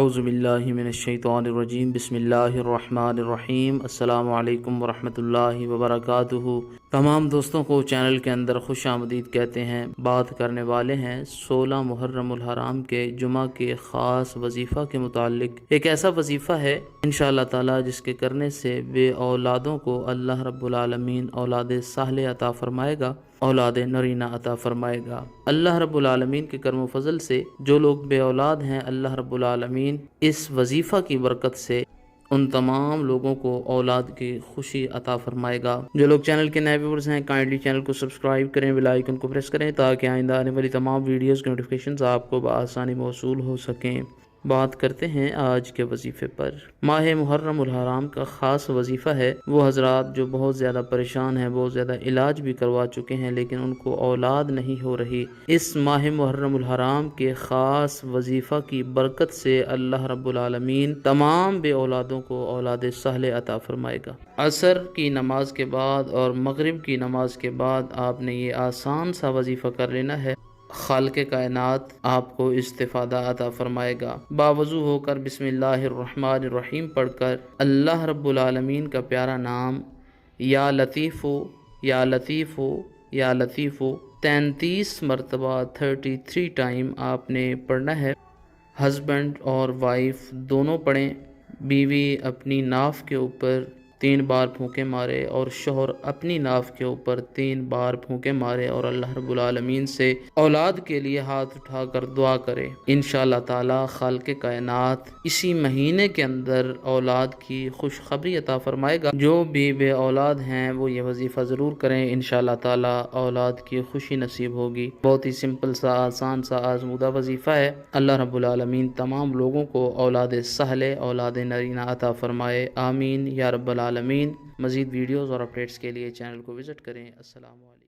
اعوذ باللہ من الشیطان الرجیم بسم اللہ الرحمن الرحیم السلام علیکم ورحمۃ اللہ وبرکاتہ۔ تمام دوستوں کو چینل کے اندر خوش آمدید کہتے ہیں۔ بات کرنے والے ہیں 16 محرم الحرام کے جمعہ کے خاص وظیفہ کے متعلق۔ ایک ایسا وظیفہ ہے انشاءاللہ تعالی جس کے کرنے سے بے اولادوں کو اللہ رب العالمین اولاد صالح عطا فرمائے گا، اولاد نرینہ عطا فرمائے گا۔ اللہ رب العالمین کے کرم و فضل سے جو لوگ بے اولاد ہیں، اللہ رب العالمین اس وظیفہ کی برکت سے ان تمام لوگوں کو اولاد کی خوشی عطا فرمائے گا۔ جو لوگ چینل کے نئے ویورز ہیں، کائنڈلی چینل کو سبسکرائب کریں، بیل آئیکن کو پریس کریں تاکہ آئندہ آنے والی تمام ویڈیوز کی نوٹیفیکیشنز آپ کو بآسانی موصول ہو سکیں۔ بات کرتے ہیں آج کے وظیفے پر۔ ماہ محرم الحرام کا خاص وظیفہ ہے وہ حضرات جو بہت زیادہ پریشان ہیں، بہت زیادہ علاج بھی کروا چکے ہیں لیکن ان کو اولاد نہیں ہو رہی۔ اس ماہ محرم الحرام کے خاص وظیفہ کی برکت سے اللہ رب العالمین تمام بے اولادوں کو اولاد صالح عطا فرمائے گا۔ عصر کی نماز کے بعد اور مغرب کی نماز کے بعد آپ نے یہ آسان سا وظیفہ کر لینا ہے۔ خالق کائنات آپ کو استفادہ عطا فرمائے گا۔ باوضو ہو کر بسم اللہ الرحمن الرحیم پڑھ کر اللہ رب العالمین کا پیارا نام یا لطیف یا لطیف یا لطیف 33 مرتبہ 33 ٹائم آپ نے پڑھنا ہے۔ ہسبینڈ اور وائف دونوں پڑھیں۔ بیوی اپنی ناف کے اوپر 3 بار پھونکے مارے اور شوہر اپنی ناف کے اوپر 3 بار پھونکے مارے اور اللہ رب العالمین سے اولاد کے لیے ہاتھ اٹھا کر دعا کرے۔ انشاءاللہ تعالی خالق کائنات اسی مہینے کے اندر اولاد کی خوشخبری عطا فرمائے گا۔ جو بھی بے اولاد ہیں وہ یہ وظیفہ ضرور کریں، انشاءاللہ تعالی اولاد کی خوشی نصیب ہوگی۔ بہت ہی سمپل سا، آسان سا، آزمودہ وظیفہ ہے۔ اللہ رب العالمین تمام لوگوں کو اولاد صالح، اولاد نرینہ عطا فرمائے، آمین یا رب العالمین۔ مزید ویڈیوز اور اپڈیٹس کے لیے چینل کو وزٹ کریں۔ السلام علیکم۔